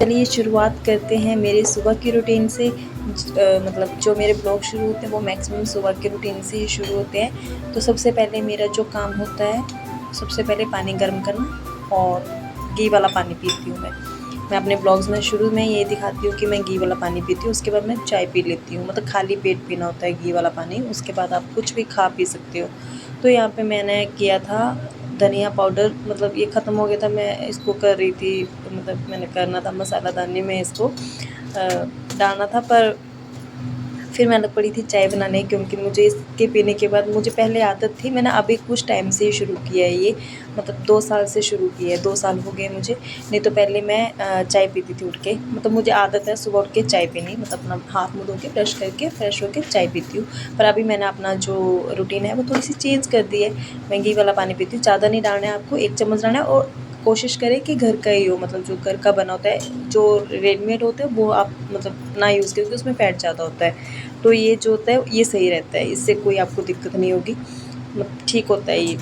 चलिए शुरुआत करते हैं मेरे सुबह की रूटीन से। मतलब जो मेरे ब्लॉग शुरू होते हैं वो मैक्सिमम सुबह के रूटीन से ही शुरू होते हैं। तो सबसे पहले मेरा जो काम होता है, सबसे पहले पानी गर्म करना और घी वाला पानी पीती हूँ मैं अपने ब्लॉग्स में शुरू में ये दिखाती हूँ कि मैं घी वाला पानी पीती हूँ। उसके बाद मैं चाय पी लेती हूँ, मतलब खाली पेट पीना होता है घी वाला पानी। उसके बाद आप कुछ भी खा पी सकते हो। तो यहाँ पे मैंने किया था धनिया पाउडर, मतलब ये ख़त्म हो गया था, मैं इसको कर रही थी, मतलब मैंने करना था मसाला दानी में इसको डालना था। पर फिर मैं लग पड़ी थी चाय बनाने, क्योंकि मुझे इसके पीने के बाद, मुझे पहले आदत थी, मैंने अभी कुछ टाइम से ही शुरू किया है ये, मतलब 2 साल से शुरू किया है, 2 साल हो गए मुझे। नहीं तो पहले मैं चाय पीती थी उठ के, मतलब मुझे आदत है सुबह उठ के चाय पीनी, मतलब अपना हाथ मुँह धो के ब्रश करके फ्रेश होके चाय पीती हूँ। पर अभी मैंने अपना जो रूटीन है वो थोड़ी सी चेंज कर दी है। मैं घी वाला पानी पीती हूँ, ज़्यादा नहीं डालना है आपको, 1 चम्मच डालना है। और कोशिश करें कि घर का ही हो, मतलब जो घर का बना होता है, जो रेडीमेड होता है वो आप मतलब ना यूज़ करें, क्योंकि उसमें फ़ैट ज़्यादा होता है। तो ये जो होता है ये सही रहता है, इससे कोई आपको दिक्कत नहीं होगी, मतलब ठीक होता है ये।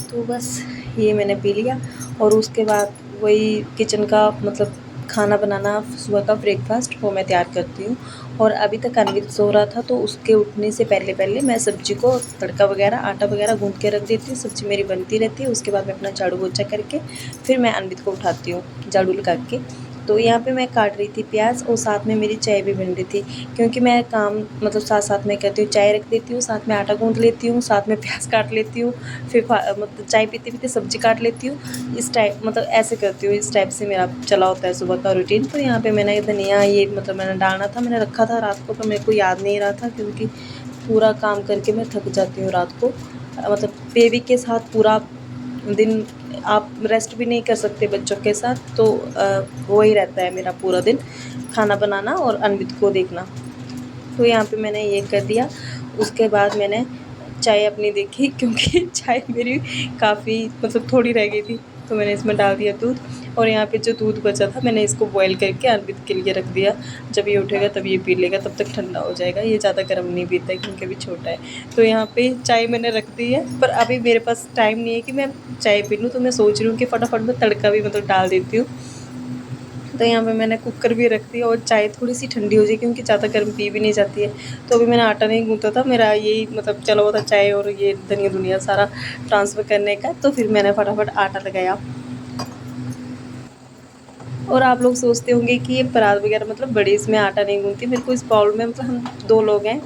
तो बस ये मैंने पी लिया और उसके बाद वही किचन का, मतलब खाना बनाना, सुबह का ब्रेकफ़ास्ट वो मैं तैयार करती हूँ। और अभी तक अन्वित सो रहा था, तो उसके उठने से पहले मैं सब्ज़ी को तड़का वगैरह, आटा वगैरह गूँध के रख देती हूँ। सब्ज़ी मेरी बनती रहती है, उसके बाद मैं अपना झाड़ू पोंछा करके फिर मैं अन्वित को उठाती हूँ झाड़ू लगा के। तो यहाँ पे मैं काट रही थी प्याज़ और साथ में मेरी चाय भी बन रही थी, क्योंकि मैं काम मतलब साथ-साथ में करती हूँ, चाय रख देती हूँ, साथ में आटा गूँध लेती हूँ, साथ में प्याज़ काट लेती हूँ, फिर मतलब चाय पीते-पीते सब्ज़ी काट लेती हूँ। इस टाइप, मतलब ऐसे करती हूँ, इस टाइप से मेरा चला होता है सुबह का रूटीन। तो यहाँ पे मैंने धनिया, ये मतलब मैंने डालना था, मैंने रखा था रात को, पर मेरे को याद नहीं रहा था, क्योंकि पूरा काम करके मैं थक जाती हूँ रात को। मतलब बेबी के साथ पूरा दिन आप रेस्ट भी नहीं कर सकते बच्चों के साथ, तो वही रहता है मेरा पूरा दिन, खाना बनाना और अन्वित को देखना। तो यहाँ पे मैंने ये कर दिया। उसके बाद मैंने चाय अपनी देखी, क्योंकि चाय मेरी काफ़ी, मतलब थोड़ी रह गई थी, तो मैंने इसमें डाल दिया दूध। और यहाँ पे जो दूध बचा था मैंने इसको बॉयल करके अन्वित के लिए रख दिया। जब ये उठेगा तब ये पी लेगा, तब तक ठंडा हो जाएगा, ये ज़्यादा गर्म नहीं पीता है क्योंकि अभी छोटा है। तो यहाँ पे चाय मैंने रख दी है, पर अभी मेरे पास टाइम नहीं है कि मैं चाय पी लूँ, तो मैं सोच रही हूँ कि फटाफट मैं तड़का भी मतलब डाल देती हूँ। तो यहाँ पे मैंने कुकर भी रख दिया और चाय थोड़ी-सी ठंडी हो जाए, क्योंकि ज़्यादा गर्म पी भी नहीं जाती है। तो अभी मैंने आटा नहीं गूँथा था, मेरा यही मतलब चला हुआ था चाय और ये धनिया-धुनिया सारा ट्रांसफ़र करने का, तो फिर मैंने फटाफट आटा लगाया। और आप लोग सोचते होंगे कि ये परात वग़ैरह, मतलब बड़ी इसमें आटा नहीं गूँथती। मेरे को इस बाउल में, मतलब हम 2 लोग हैं,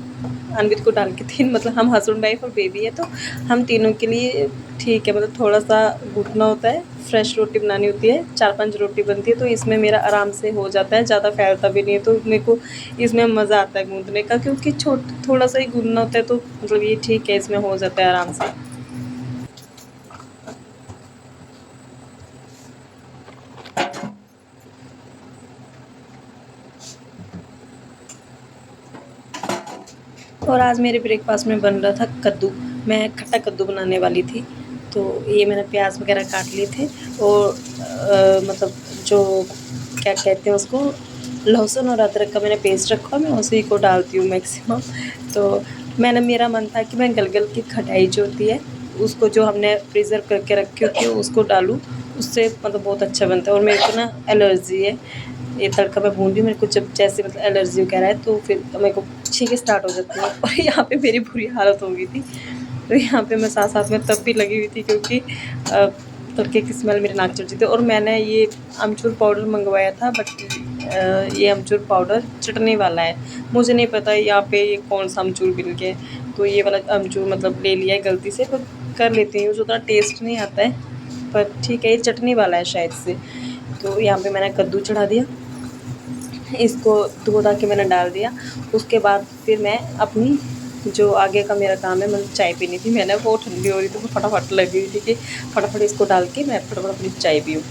अन्वित को डाल के 3, मतलब हम हस्बैंड-वाइफ और बेबी है, तो हम तीनों के लिए ठीक है, मतलब थोड़ा-सा गूँथना होता है। फ्रेश रोटी बनानी होती है, 4-5 रोटी बनती है, तो इसमें मेरा आराम से हो जाता है, ज़्यादा फैलता भी नहीं है। तो मेरे को इसमें मज़ा आता है गूँथने का, क्योंकि थोड़ा-सा ही गूँथना होता है, तो मतलब ये ठीक है, इसमें हो जाता है आराम से। और आज मेरे ब्रेकफ़ास्ट में बन रहा था कद्दू। मैं खट्टा कद्दू बनाने वाली थी, तो ये मैंने प्याज़ वग़ैरह काट लिए थे और मतलब जो क्या कहते हैं उसको, लहसुन और अदरक का मैंने पेस्ट रखा, मैं उसी को डालती हूँ मैक्सिमम। तो मेरा मन था कि मैं गलगल की खटाई जो होती है, उसको जो हमने प्रिज़र्व करके रखी होती है उसको डालूँ, उससे मतलब बहुत अच्छा बनता है। और मेरे को ना एलर्जी है, ये तड़का मैं भून रही हूँ, मेरे को जब जैसे मतलब एलर्जी वगैरह है, तो फिर मेरे को छींकें स्टार्ट हो जाती हैं और यहाँ पे मेरी बुरी हालत हो गई थी। तो यहाँ पे मैं साथ-साथ में तब भी लगी हुई थी, क्योंकि तड़के की स्मेल मेरे नाक चढ़ रही थी। और मैंने ये अमचूर पाउडर मँगवाया था, बट ये अमचूर पाउडर चटनी वाला है। मुझे नहीं पता यहाँ पे ये कौन-सा अमचूर मिल गया है, तो ये वाला अमचूर मतलब ले लिया है गलती से, पर कर लेती हूँ यूज़, उतना टेस्ट नहीं आता है, पर ठीक है, ये चटनी वाला है शायद से। तो यहाँ पे मैंने कद्दू चढ़ा दिया, इसको धो-धा के मैंने डाल दिया। उसके बाद फिर मैं अपनी जो आगे का मेरा काम है, मतलब चाय पीनी थी, मैंने वो ठंडी हो रही थी, तो फटाफट लगी हुई थी कि फटाफट इसको डाल के मैं फटाफट अपनी चाय पीऊँ।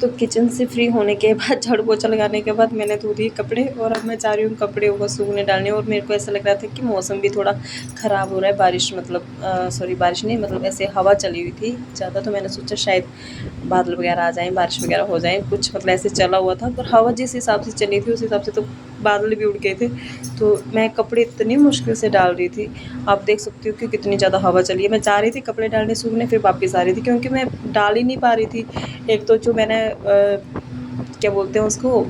तो किचन से फ्री होने के बाद झाड़ू पोछा लगाने के बाद मैंने धो दिए कपड़े और अब मैं जा रही हूँ कपड़े को सूखने डालने। और मेरे को ऐसा लग रहा था कि मौसम भी थोड़ा ख़राब हो रहा है, बारिश मतलब सॉरी बारिश नहीं मतलब ऐसे हवा चली हुई थी ज़्यादा, तो मैंने सोचा शायद बादल वगैरह आ जाएँ, बारिश वगैरह हो जाए, कुछ मतलब ऐसे चला हुआ था। पर हवा जिस हिसाब से चली थी उस हिसाब से तो बादल भी उड़ गए थे। तो मैं कपड़े इतनी मुश्किल से डाल रही थी, आप देख सकती हो कि कितनी ज़्यादा हवा चली है। मैं जा रही थी कपड़े डालने सूखने, फिर वापस आ रही थी क्योंकि मैं डाल ही नहीं पा रही थी। एक तो जो मैंने क्या बोलते हैं उसको,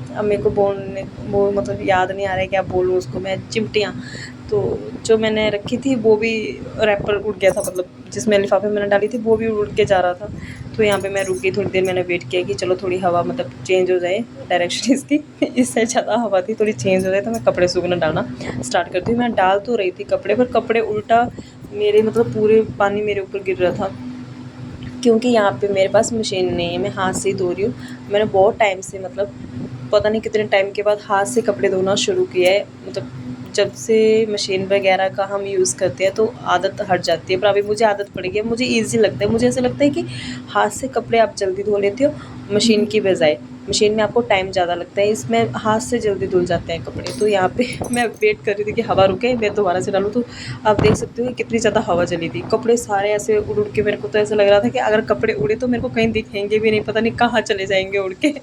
अब मेरे को बोलने वो मतलब याद नहीं आ रहा है क्या बोलूँ उसको मैं, चिमटियाँ। तो जो मैंने रखी थी वो भी रैपर उड़ गया था, मतलब जिसमें लिफाफे मैंने डाली थी वो भी उड़ के जा रहा था। तो यहाँ पे मैं रुक गई थोड़ी देर, मैंने वेट किया कि चलो थोड़ी हवा मतलब चेंज हो जाए डायरेक्शन इसकी इससे ज़्यादा हवा थी, थोड़ी चेंज हो जाए तो मैं कपड़े सूखना डालना स्टार्ट करती हूँ। मैं डाल तो रही थी कपड़े, पर कपड़े उल्टा मेरे मतलब पूरे पानी मेरे ऊपर गिर रहा था क्योंकि यहाँ पे मेरे पास मशीन नहीं है, मैं हाथ से ही धो रही हूँ। मैंने बहुत टाइम से मतलब पता नहीं कितने टाइम के बाद हाथ से कपड़े धोना शुरू किया है। मतलब जब से मशीन वगैरह का हम यूज़ करते हैं तो आदत हट जाती है, पर अभी मुझे आदत पड़ गई है, मुझे ईज़ी लगता है। मुझे ऐसा लगता है कि हाथ से कपड़े आप जल्दी धो लेते हो मशीन की बजाय। मशीन में आपको टाइम ज़्यादा लगता है, इसमें हाथ से जल्दी धुल जाते हैं कपड़े। तो यहाँ पे मैं वेट कर रही थी कि हवा रुके मैं दोबारा से डालूँ, तो आप देख सकते हो कि कितनी ज़्यादा हवा चली थी। कपड़े सारे ऐसे उड़ उड़ के, मेरे को तो ऐसा लग रहा था कि अगर कपड़े उड़े तो मेरे को कहीं दिखेंगे भी नहीं, पता नहीं कहाँ चले जाएंगे उड़ के।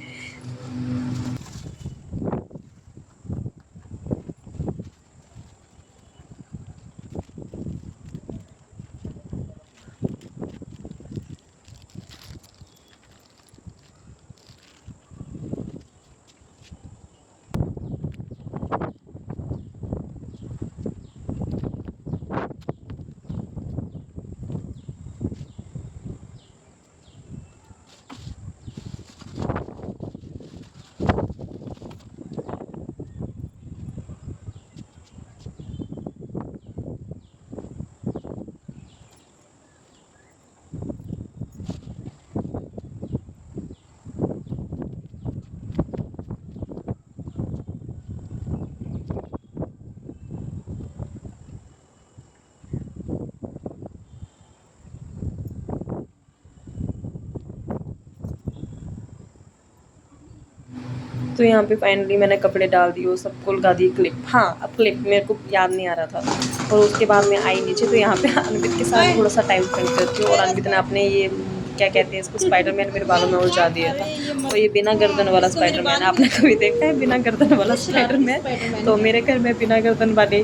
तो यहाँ पे फाइनली मैंने कपड़े डाल दिए और सबको लगा दी क्लिप। हाँ, अब क्लिप मेरे को याद नहीं आ रहा था। और उसके बाद मैं आई नीचे, तो यहाँ पे अनवित के साथ थोड़ा सा टाइम स्पेंड करती हूँ। और अनवित ने अपने ये क्या कहते हैं इसको, स्पाइडरमैन मेरे बालों में उलझा दिया था। और ये बिना गर्दन वाला स्पाइडरमैन, आपने कभी देखा है बिना गर्दन वाला स्पाइडरमैन? तो मेरे घर में बिना गर्दन वाले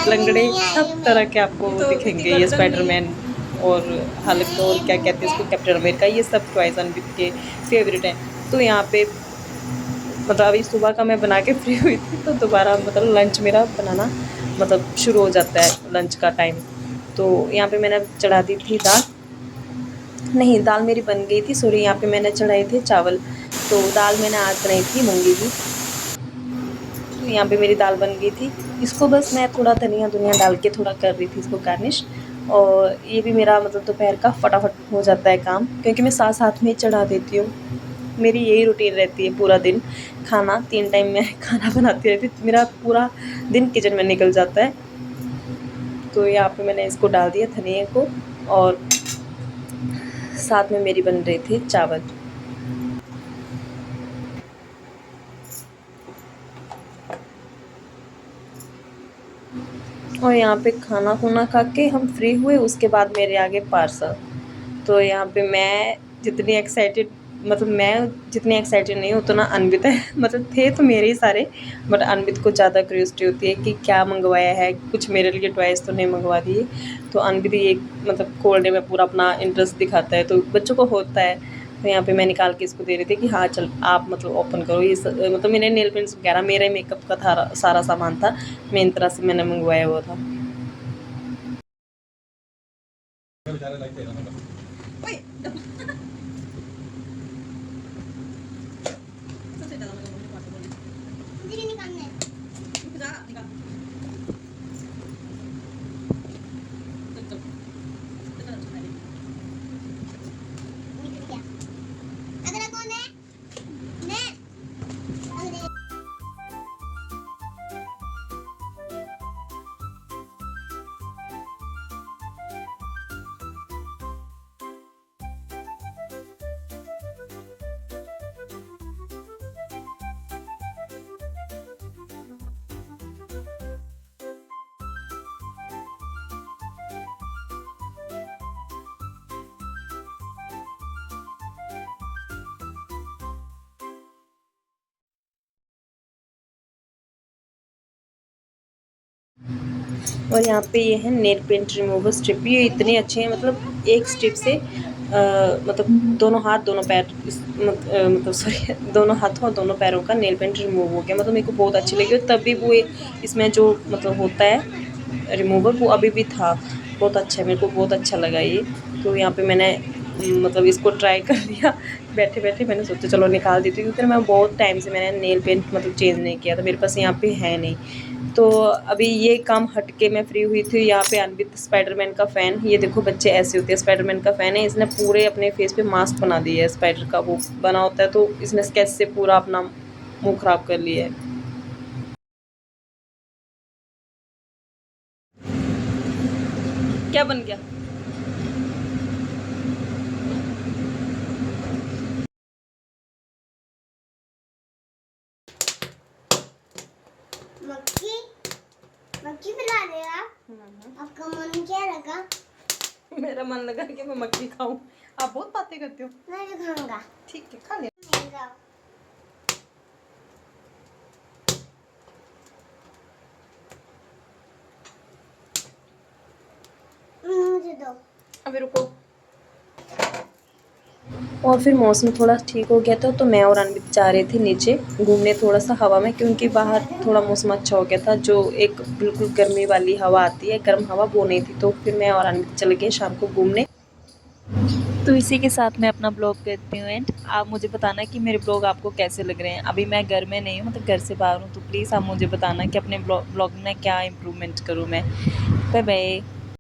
लंगड़े सब तरह के आपको दिखेंगे ये स्पाइडरमैन और हल्क और क्या कहते हैं इसको, कैप्टन अमेरिका, ये सब टॉयज़ अनवित के फेवरेट हैं। तो यहाँ पे मतलब अभी सुबह का मैं बना के फ्री हुई थी, तो दोबारा मतलब लंच मेरा बनाना मतलब शुरू हो जाता है लंच का टाइम। तो यहाँ पे मैंने चढ़ा दी थी दाल, नहीं दाल मेरी बन गई थी, सॉरी, यहाँ पे मैंने चढ़ाए थे चावल। तो दाल मैंने आज बनाई थी मूंगी की। तो यहाँ पे मेरी दाल बन गई थी, इसको बस मैं थोड़ा धनिया धुनिया डाल के थोड़ा कर रही थी इसको गार्निश। और ये भी मेरा मतलब दोपहर का फटाफट हो जाता है काम, क्योंकि मैं साथ साथ में चढ़ा देती हूँ। मेरी यही रूटीन रहती है पूरा दिन, खाना 3 टाइम मैं खाना बनाती रहती हूँ, मेरा पूरा दिन किचन में निकल जाता है। तो यहाँ पे मैंने इसको डाल दिया धनिया को, और साथ में मेरी बन रही थी चावल। और यहाँ पे खाना खुना खा के हम फ्री हुए, उसके बाद मेरे आगे पार्सल। तो यहाँ पे मैं जितनी एक्साइटेड, मतलब मैं जितनी एक्साइटेड नहीं उतना अनवित है मतलब थे तो मेरे ही सारे, बट अनवित को ज़्यादा क्यूरियोसिटी होती है कि क्या मंगवाया है, कुछ मेरे लिए टॉयज़ तो नहीं मंगवा दिए। तो अनवित ये मतलब खोलने में पूरा अपना इंटरेस्ट दिखाता है, तो बच्चों को होता है। तो यहाँ पे मैं निकाल के इसको दे रही थी कि हाँ चल आप मतलब ओपन करो। ये मतलब मेरे नेल पेंट्स वगैरह, मेरे मेकअप का था सारा सामान था, मेन तरह से मैंने मंगवाया हुआ था। और यहाँ पे ये है नेल पेंट रिमूवर स्ट्रिप। ये इतने अच्छे हैं, मतलब एक स्ट्रिप से मतलब दोनों हाथ दोनों पैर मतलब सॉरी दोनों हाथों और दोनों पैरों का नेल पेंट रिमूव हो गया। मतलब मेरे को बहुत अच्छी लगी। और तभी वो इसमें जो मतलब होता है रिमूवर वो अभी भी था। बहुत अच्छा है, मेरे को बहुत अच्छा लगा ये। तो यहाँ पे मैंने मतलब इसको ट्राई कर लिया। बैठे बैठे मैंने सोचा चलो निकाल देती हूँ, क्योंकि मैं बहुत टाइम से मैंने नेल पेंट मतलब चेंज नहीं किया था, मेरे पास यहाँ पे है नहीं। तो अभी ये काम हट के मैं फ्री हुई थी। यहाँ पे अनवित स्पाइडरमैन का फ़ैन, ये देखो बच्चे ऐसे होते हैं, स्पाइडरमैन का फ़ैन है, इसने पूरे अपने फेस पे मास्क बना दिया है, स्पाइडर का वो बना होता है, तो इसने स्केच से पूरा अपना मुंह खराब कर लिया है। क्या बन गया? मक्खी मक्खी पिला देगा। आपका मन क्या लगा? मेरा मन लगा कि मैं मक्खी खाऊं। आप बहुत बातें करते हो। मैं भी खाऊंगा। ठीक है, खा ले। मुझे दो। अभी रुको। और फिर मौसम थोड़ा ठीक हो गया था, तो मैं और अनवित जा रहे थे नीचे घूमने थोड़ा सा हवा में, क्योंकि बाहर थोड़ा मौसम अच्छा हो गया था। जो एक बिल्कुल गर्मी वाली हवा आती है, गर्म हवा, वो नहीं थी। तो फिर मैं और अनवित चले गए शाम को घूमने। तो इसी के साथ मैं अपना ब्लॉग करती हूँ एंड आप मुझे बताना कि मेरे ब्लॉग आपको कैसे लग रहे हैं। अभी मैं घर में नहीं हूँ, मतलब घर से बाहर हूँ, तो प्लीज़ आप मुझे बताना कि अपने ब्लॉग में क्या इम्प्रूवमेंट करूँ मैं। Bye bye.